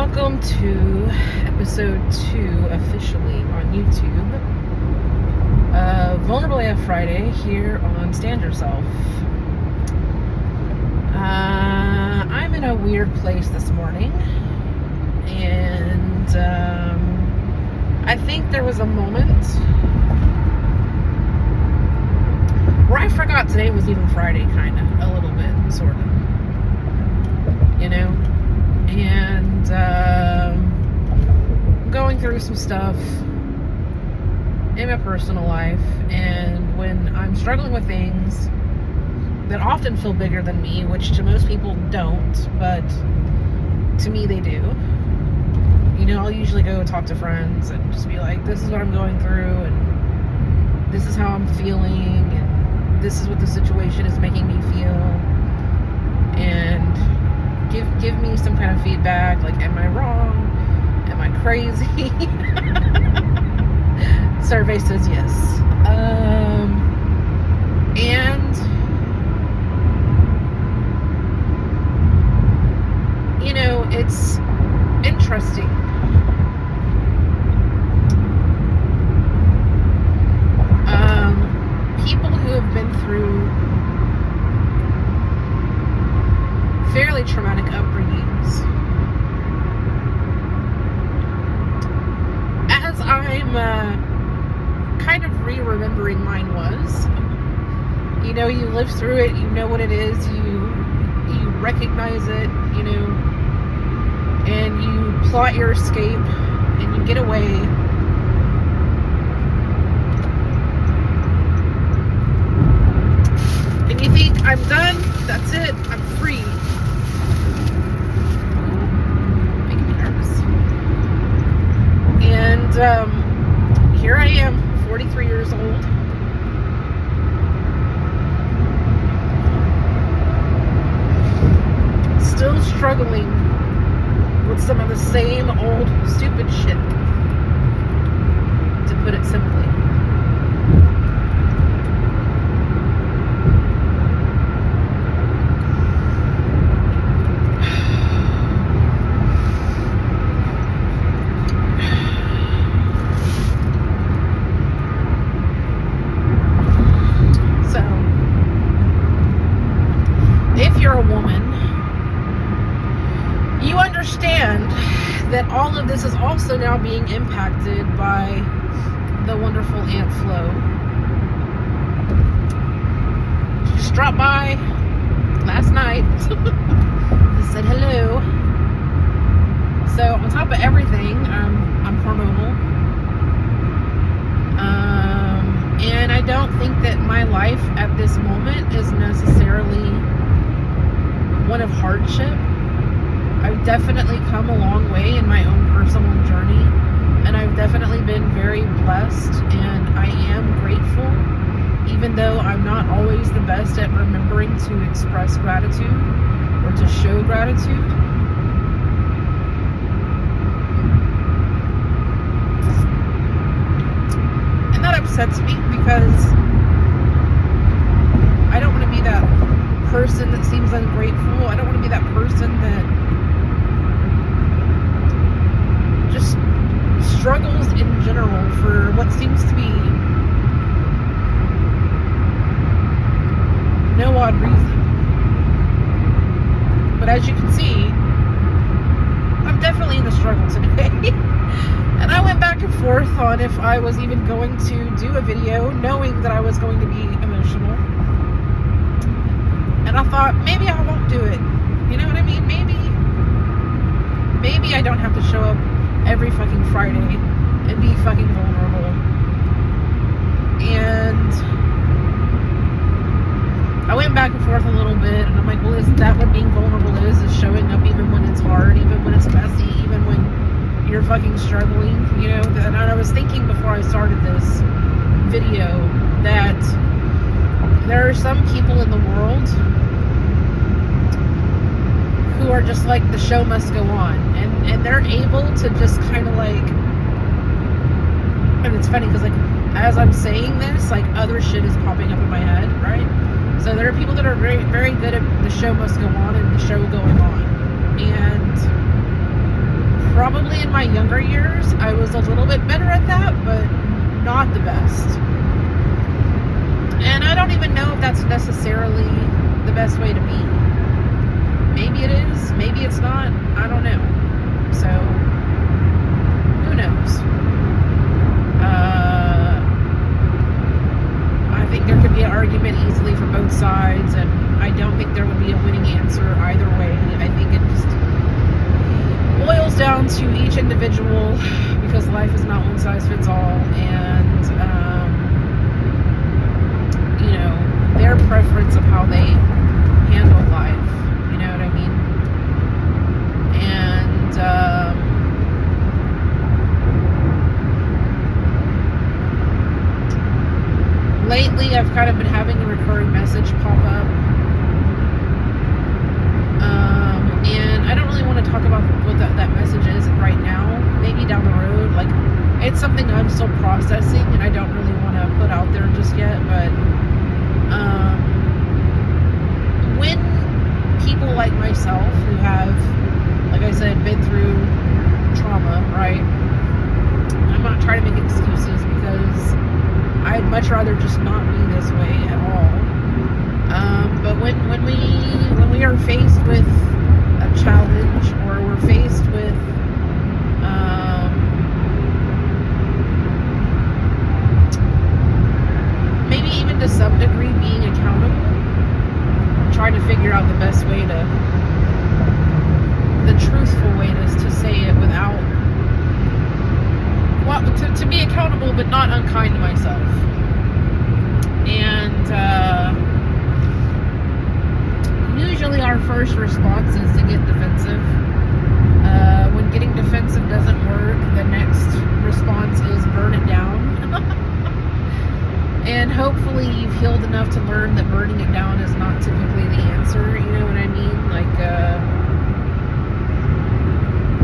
Welcome to episode 2 officially on YouTube. Vulnerable AF Friday here on Stand Yourself. I'm in a weird place this morning, and I think there was a moment where I forgot today was even Friday, kind of, a little bit, sort of, you know? And going through some stuff in my personal life, and when I'm struggling with things that often feel bigger than me, which to most people don't, but to me they do, you know, I'll usually go talk to friends and just be like, this is what I'm going through, and this is how I'm feeling, and this is what the situation is making me feel, and give me some kind of feedback, like, am I wrong? Am I crazy? Survey says yes. And, you know, it's interesting. People who have been through fairly traumatic upbringings, as I'm kind of re-remembering mine was, you know, you live through it, you know what it is, you recognize it, you know, and you plot your escape and you get away. And you think, I'm done, that's it, I'm free. Making me nervous. And here I am, 43 years old. Still struggling with some of the same old stupid shit, to put it simply. You're a woman, you understand that all of this is also now being impacted by the wonderful Aunt Flo. She just dropped by last night and said hello. So on top of everything, I'm hormonal, and I don't think that my life at this moment is necessarily one of hardship. I've definitely come a long way in my own personal journey, and I've definitely been very blessed, and I am grateful, even though I'm not always the best at remembering to express gratitude or to show gratitude. And that upsets me, because I don't want to be that person that seems ungrateful. I don't want to be that person that just struggles in general for what seems to be no odd reason. But as you can see, I'm definitely in the struggle today. And I went back and forth on if I was even going to do a video, knowing that I was going to be emotional. And I thought, maybe I won't do it. You know what I mean? Maybe I don't have to show up every fucking Friday and be fucking vulnerable. And I went back and forth a little bit, and I'm like, well, isn't that what being vulnerable is showing up even when it's hard, even when it's messy, even when you're fucking struggling, you know? And I was thinking before I started this video that there are some people in the world who are just like, the show must go on, and they're able to just kind of like, and it's funny because like as I'm saying this, like other shit is popping up in my head, right? So there are people that are very, very good at the show must go on and the show going on, and probably in my younger years, I was a little bit better at that, but not the best. And I don't even know if that's necessarily the best way to be. Maybe it is, maybe it's not, I don't know. So, who knows? I think there could be an argument easily for both sides, and I don't think there would be a winning answer either way. I think it just boils down to each individual, because life is not one size fits all, and you know, their preference of how they handle life, you know what I mean? And lately I've kind of been having a recurring message pop up, and I don't really want to talk about what that message is right now. Maybe down the road. Like, it's something I'm still processing, and I don't really want to put out there just yet. But when people like myself, who have, like I said, been through trauma, right? I'm not trying to make excuses, because I'd much rather just not be this way at all. But when we are faced with a challenge, or we're faced with maybe even to some degree being accountable, trying to figure out the best way the truthful way to say it without, well, to be accountable but not unkind to myself. And usually our first response is to get defensive. When getting defensive doesn't work, the next response is burn it down. And hopefully you've healed enough to learn that burning it down is not typically the answer, you know what I mean? Like,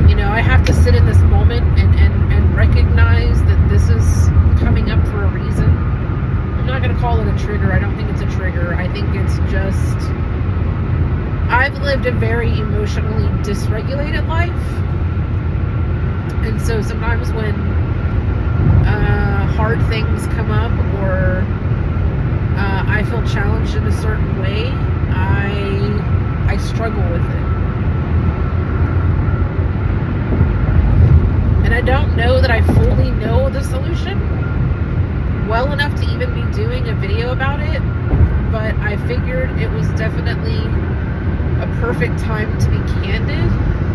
you know, I have to sit in this moment and recognize that this is coming up for a reason. I'm not going to call it a trigger. I don't think it's a trigger. I think it's just, I've lived a very emotionally dysregulated life. And so sometimes when hard things come up, or I feel challenged in a certain way, I struggle with it. And I don't know that I fully know the solution well enough to even be doing a video about it, but I figured it was definitely a perfect time to be candid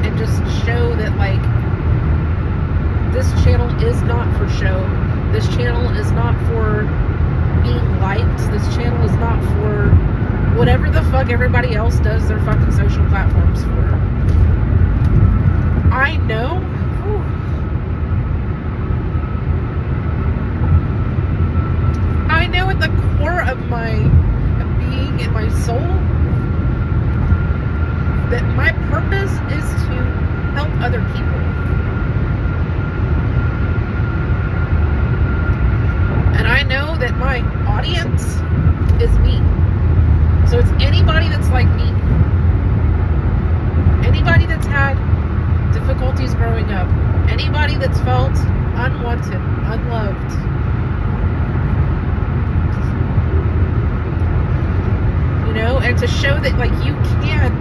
and just show that, like, this channel is not for show. This channel is not for being liked. This channel is not for whatever the fuck everybody else does their fucking social platforms for. I know. I know at the core of my being and my soul that my purpose is to help other people. And I know that my audience is me. So it's anybody that's like me. Anybody that's had difficulties growing up. Anybody that's felt unwanted, unloved. You know, and to show that, like, you can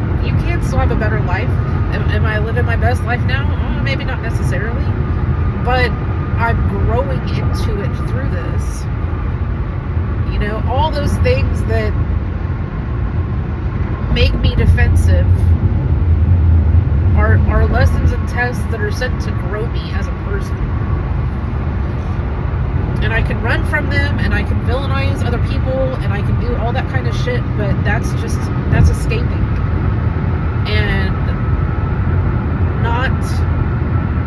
still have a better life. Am I living my best life now? Oh, maybe not necessarily. But I'm growing into it through this. You know, all those things that make me defensive are lessons and tests that are sent to grow me as a person. And I can run from them, and I can villainize other people, and I can do all that kind of shit, but that's escaping. And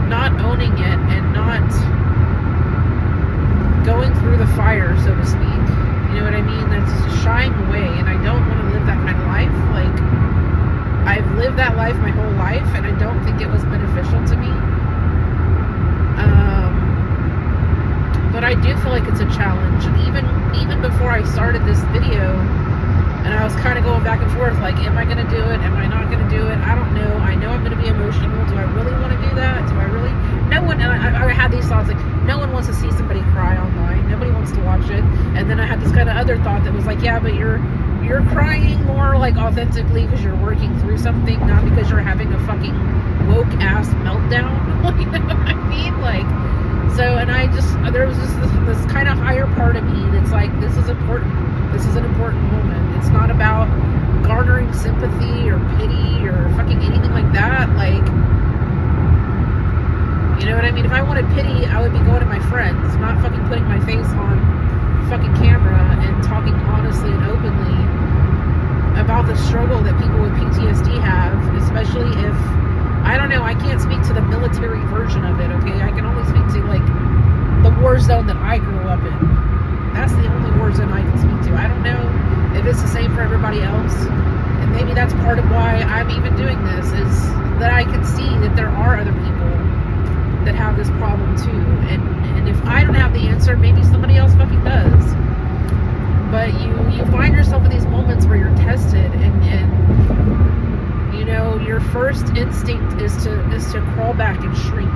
not owning it, and not going through the fire, so to speak. You know what I mean? That's shying away, and I don't want to live that kind of life. Like, I've lived that life my whole life, and I don't think it was beneficial to me. But I do feel like it's a challenge. And even before I started this video, and I was kind of going back and forth, like, am I going to do it? Am I not going to do it? I don't know. I know I'm going to be emotional. Do I really want to do that? Do I really these thoughts like, no one wants to see somebody cry online. Nobody wants to watch it. And then I had this kind of other thought that was like, yeah, but you're crying more like authentically because you're working through something, not because you're having a fucking woke ass meltdown. You know what I mean? Like, so, and there was just this kind of higher part of me that's like, this is important. This is an important moment. It's not about garnering sympathy or pity or fucking anything like that. Like, you know what I mean? If I wanted pity, I would be going to my friends, not fucking putting my face on fucking camera and talking honestly and openly about the struggle that people with PTSD have, especially if, I don't know, I can't speak to the military version of it, okay? I can only speak to, like, the war zone that I grew up in. That's the only war zone I can speak to. I don't know if it's the same for everybody else, and maybe that's part of why I'm even doing this, is that I can see that there are other people that have this problem too, and if I don't have the answer, maybe somebody else fucking does. But you find yourself in these moments where you're tested, and you know, your first instinct is to crawl back and shrink.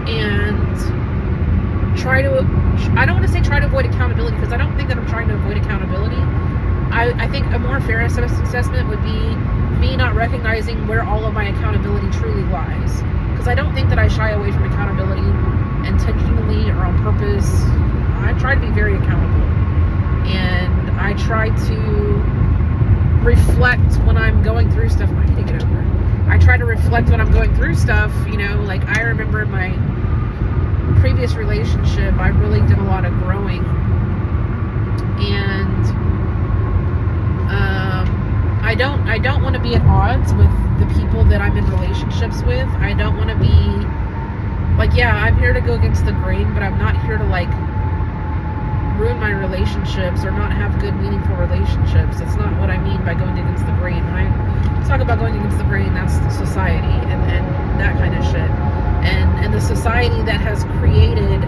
And try to, I don't want to say try to avoid accountability, because I don't think that I'm trying to avoid accountability. I think a more fair assessment would be me not recognizing where all of my accountability truly lies. Because I don't think that I shy away from accountability intentionally or on purpose. I try to be very accountable. And I try to reflect when I'm going through stuff. I need to get over it. I try to reflect when I'm going through stuff, you know, like I remember in my previous relationship, I really did a lot of growing. And I don't want to be at odds with the people that I'm in relationships with. I don't want to be like, yeah, I'm here to go against the grain, but I'm not here to like ruin my relationships or not have good, meaningful relationships. That's not what I mean by going against the grain. When I talk about going against the grain, that's society and that kind of shit. And the society that has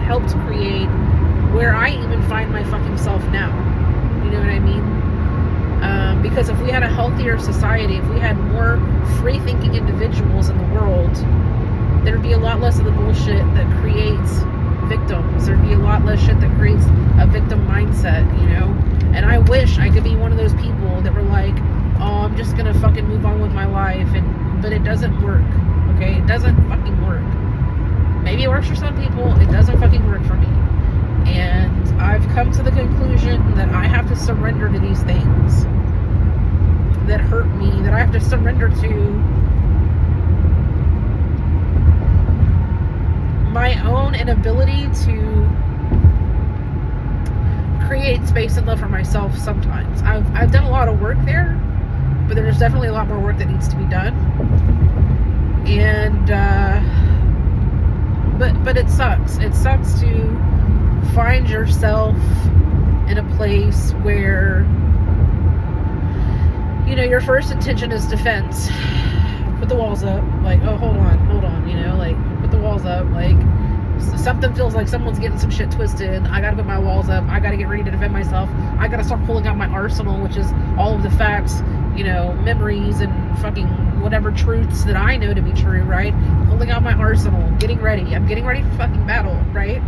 helped create where I even find my fucking self now. You know what I mean? Because if we had a healthier society, if we had more free-thinking individuals in the world, there'd be a lot less of the bullshit that creates victims. There'd be a lot less shit that creates a victim mindset, you know? And I wish I could be one of those people that were like, oh, I'm just gonna fucking move on with my life, but it doesn't work, okay? It doesn't fucking work. Maybe it works for some people, it doesn't fucking work for me. And I've come to the conclusion that I have to surrender to these things that hurt me, that I have to surrender to my own inability to create space and love for myself sometimes. I've done a lot of work there, but there's definitely a lot more work that needs to be done. And but it sucks. It sucks to find yourself in a place where, you know, your first intention is defense. Put the walls up. Like, oh, hold on, you know, like, put the walls up. Like, something feels like someone's getting some shit twisted. I gotta put my walls up. I gotta get ready to defend myself. I gotta start pulling out my arsenal, which is all of the facts, you know, memories and fucking whatever truths that I know to be true, right? Pulling out my arsenal, getting ready. I'm getting ready for fucking battle, right?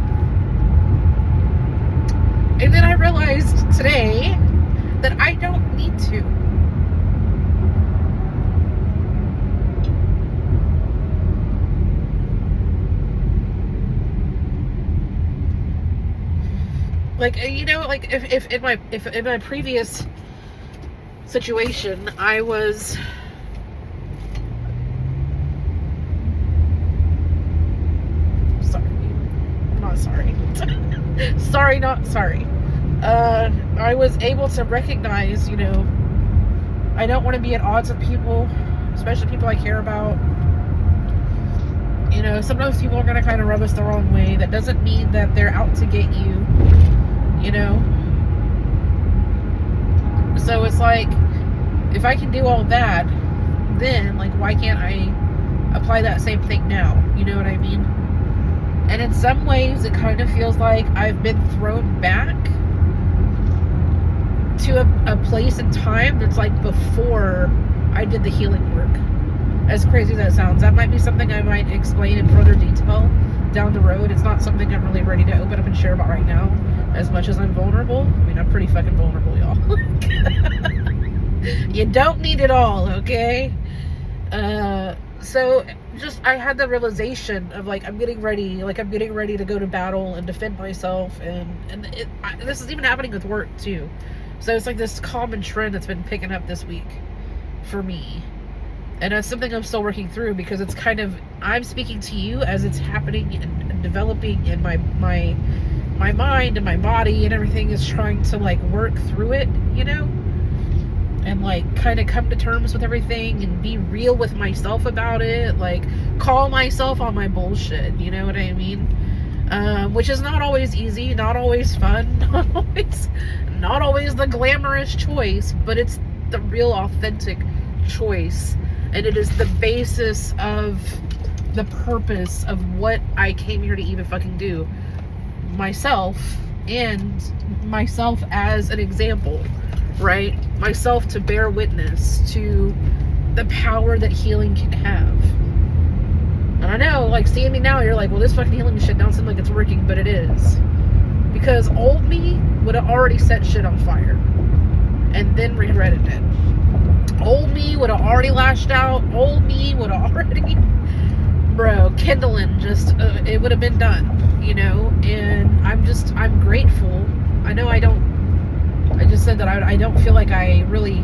And then I realized today that I don't need to. Like, you know, like if in my previous situation, I was sorry, not sorry. Sorry, not sorry. I was able to recognize, you know, I don't want to be at odds with people, especially people I care about. You know, sometimes people are going to kind of rub us the wrong way. That doesn't mean that they're out to get you, you know? So it's like, if I can do all that, then, like, why can't I apply that same thing now? You know what I mean? And in some ways, it kind of feels like I've been thrown back to a place in time that's like before I did the healing work. As crazy as that sounds, that might be something I might explain in further detail down the road. It's not something I'm really ready to open up and share about right now, as much as I'm vulnerable. I mean, I'm pretty fucking vulnerable, y'all. You don't need it all, okay? So just, I had the realization of, like, I'm getting ready to go to battle and defend myself, and this is even happening with work too. So it's like this common trend that's been picking up this week for me. And that's something I'm still working through, because it's kind of, I'm speaking to you as it's happening and developing in my mind and my body, and everything is trying to, like, work through it, you know? And, like, kind of come to terms with everything and be real with myself about it. Like, call myself on my bullshit, you know what I mean? Which is not always easy, not always fun, not always the glamorous choice, but it's the real authentic choice. And it is the basis of the purpose of what I came here to even fucking do. Myself, and myself as an example, right? Myself to bear witness to the power that healing can have. And I know, like, seeing me now, you're like, well, this fucking healing shit don't seem like it's working, but it is. Because old me would have already set shit on fire and then regretted it. Old me would have already lashed out. Old me would have already, kindling, just, it would have been done, you know? And I'm grateful. I know I just said that I don't feel like I really,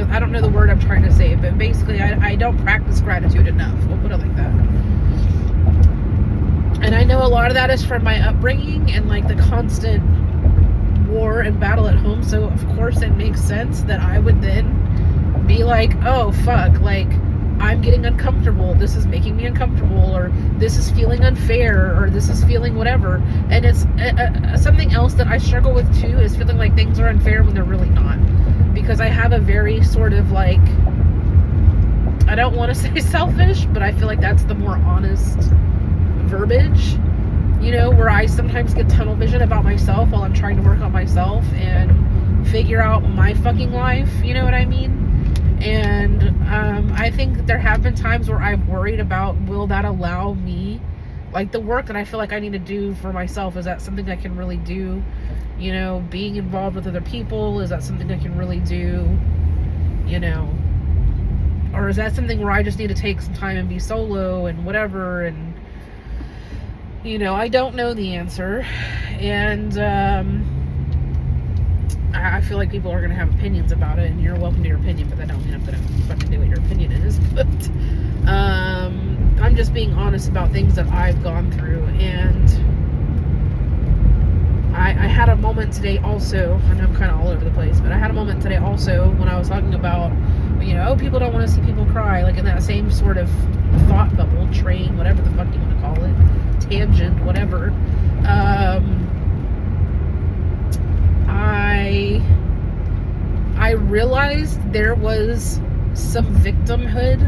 I don't know the word I'm trying to say, but basically I don't practice gratitude enough. We'll put it like that. And I know a lot of that is from my upbringing and, like, the constant war and battle at home. So of course it makes sense that I would then be like, oh fuck, like, I'm getting uncomfortable, this is making me uncomfortable, or this is feeling unfair, or this is feeling whatever. And it's something else that I struggle with too, is feeling like things are unfair when they're really not, because I have a very sort of, like, I don't want to say selfish, but I feel like that's the more honest verbiage, you know, where I sometimes get tunnel vision about myself while I'm trying to work on myself and figure out my fucking life, you know what I mean? And I think that there have been times where I've worried about, will that allow me, like, the work that I feel like I need to do for myself, is that something I can really do? You know, being involved with other people, is that something I can really do? You know, or is that something where I just need to take some time and be solo and whatever? And, you know, I don't know the answer. And I feel like people are going to have opinions about it, and you're welcome to your opinion, but that don't mean I'm going to fucking do what your opinion is. But I'm just being honest about things that I've gone through. And I had a moment today also, I know I'm kind of all over the place, but I had a moment today also when I was talking about, you know, people don't want to see people cry, like in that same sort of thought bubble, train, whatever the fuck you want to call it, tangent, whatever. I realized there was some victimhood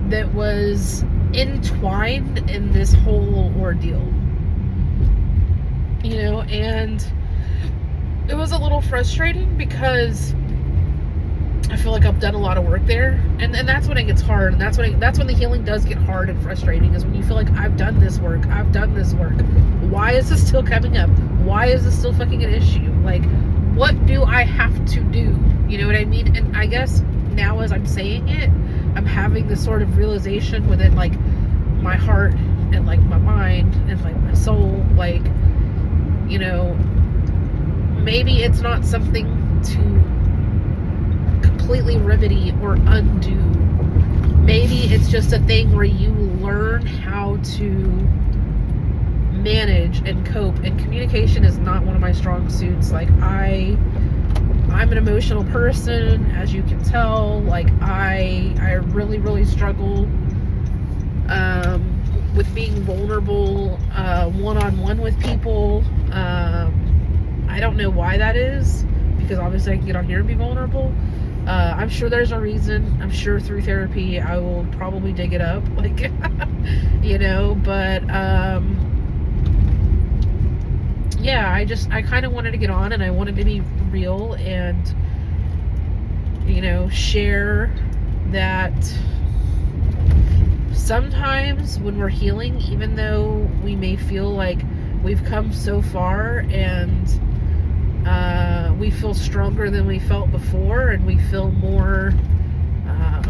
that was entwined in this whole ordeal, you know, and it was a little frustrating because I feel like I've done a lot of work there, and that's when it gets hard, and that's when the healing does get hard and frustrating, is when you feel like, I've done this work, why is this still coming up? Why is this still fucking an issue? Like, what do I have to do? You know what I mean? And I guess now, as I'm saying it, I'm having this sort of realization within, like, my heart and, like, my mind and, like, my soul, like, you know, maybe it's not something to completely remedy or undo. Maybe it's just a thing where you learn how to manage and cope, and communication is not one of my strong suits. Like, I'm an emotional person, as you can tell. Like, I really, really struggle with being vulnerable one-on-one with people. I don't know why that is, because obviously I can get on here and be vulnerable. I'm sure there's a reason. I'm sure through therapy I will probably dig it up, like, you know, but yeah, I kind of wanted to get on, and I wanted to be real, and share that sometimes when we're healing, even though we may feel like we've come so far and we feel stronger than we felt before, and we feel more, I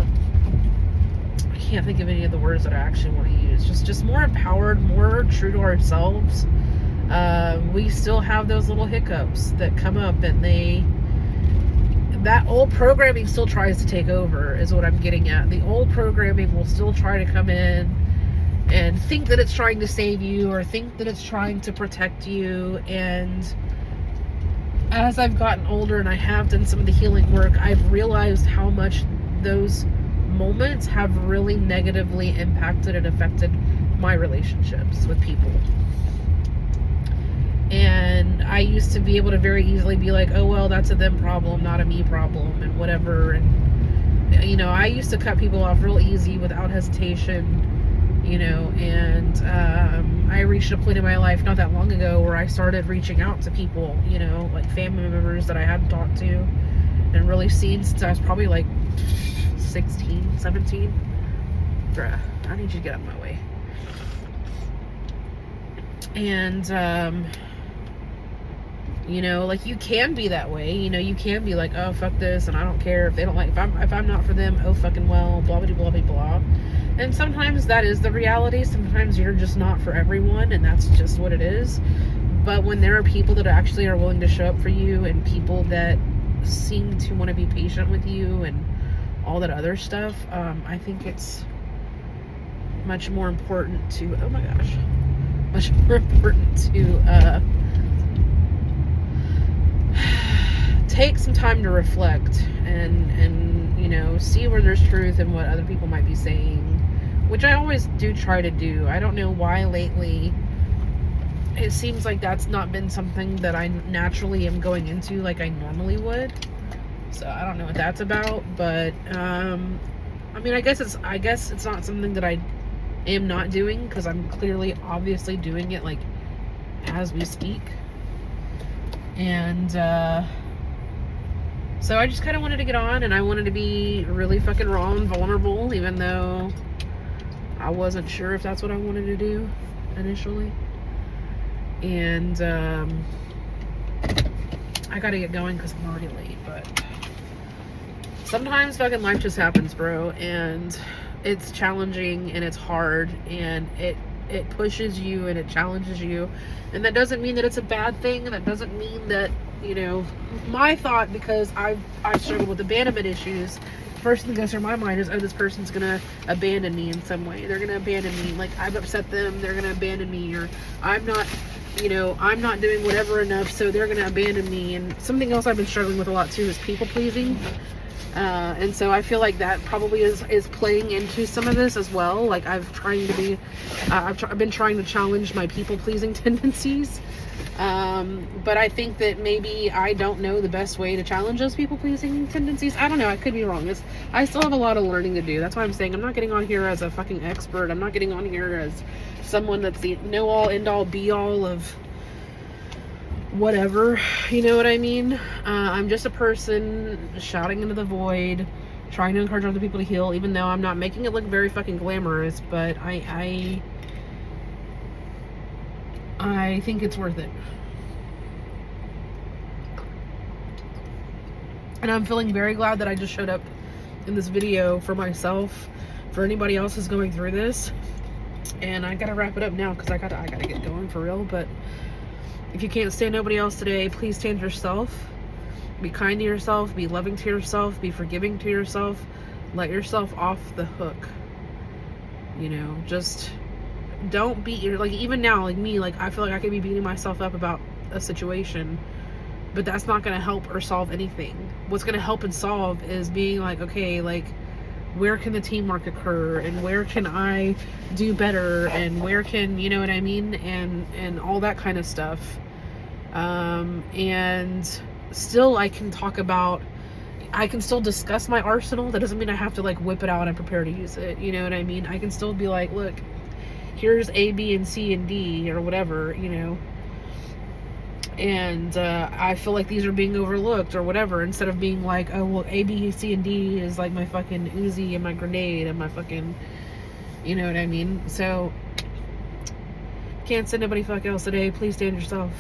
can't think of any of the words that I actually want to use, just more empowered, more true to ourselves. We still have those little hiccups that come up, and that old programming still tries to take over, is what I'm getting at. The old programming will still try to come in and think that it's trying to save you, or think that it's trying to protect you. And as I've gotten older and I have done some of the healing work, I've realized how much those moments have really negatively impacted and affected my relationships with people. And I used to be able to very easily be like, oh, well, that's a them problem, not a me problem, and whatever. And, I used to cut people off real easy without hesitation, and I reached a point in my life not that long ago where I started reaching out to people, like family members that I hadn't talked to and really seen since I was probably like 16, 17. Bruh, I need you to get out of my way. And, like, you can be that way. You can be like, oh, fuck this, and I don't care if they don't like, if I'm not for them, oh, fucking well, blah, blah, blah, blah, blah. And sometimes that is the reality. Sometimes you're just not for everyone, and that's just what it is. But when there are people that actually are willing to show up for you, and people that seem to want to be patient with you and all that other stuff, I think it's much more important to, oh my gosh, much more important to take some time to reflect and see where there's truth in what other people might be saying, which I always do try to do. I don't know why lately it seems like that's not been something that I naturally am going into like I normally would. So I don't know what that's about, but I guess it's not something that I am not doing, because I'm clearly obviously doing it like as we speak. And so I just kind of wanted to get on, and I wanted to be really fucking raw and vulnerable, even though I wasn't sure if that's what I wanted to do initially. And I gotta get going because I'm already late, but sometimes fucking life just happens, bro, and it's challenging and it's hard, and it pushes you and it challenges you, and that doesn't mean that it's a bad thing, and that doesn't mean that, my thought, because I've struggled with abandonment issues, first thing that goes through my mind is, oh, this person's gonna abandon me in some way. They're gonna abandon me, like I've upset them, they're gonna abandon me, or I'm not doing whatever enough, so they're gonna abandon me. And something else I've been struggling with a lot too is people pleasing. And so I feel like that probably is playing into some of this as well. Like I've been trying to challenge my people pleasing tendencies. But I think that maybe I don't know the best way to challenge those people pleasing tendencies. I don't know. I could be wrong. I still have a lot of learning to do. That's why I'm saying I'm not getting on here as a fucking expert. I'm not getting on here as someone that's the know all, end all, be all of whatever, you know what I mean? I'm just a person shouting into the void, trying to encourage other people to heal, even though I'm not making it look very fucking glamorous, but I think it's worth it. And I'm feeling very glad that I just showed up in this video for myself, for anybody else who's going through this. And I gotta wrap it up now because I gotta get going for real. But if you can't stand nobody else today, please stand yourself. Be kind to yourself, be loving to yourself, be forgiving to yourself. Let yourself off the hook. Just don't beat like, even now, like me, like I feel like I could be beating myself up about a situation, but that's not going to help or solve anything. What's going to help and solve is being like, okay, like, where can the teamwork occur, and where can I do better, and where can, you know what I mean, and all that kind of stuff. And still I can still discuss my arsenal. That doesn't mean I have to like whip it out and prepare to use it, you know what I mean? I can still be like, look, here's A, B, and C, and D, or whatever, And I feel like these are being overlooked or whatever, instead of being like, oh well, A, B, C, and D is like my fucking Uzi and my grenade and my fucking, you know what I mean? So can't send nobody fuck else today. Please stand yourself.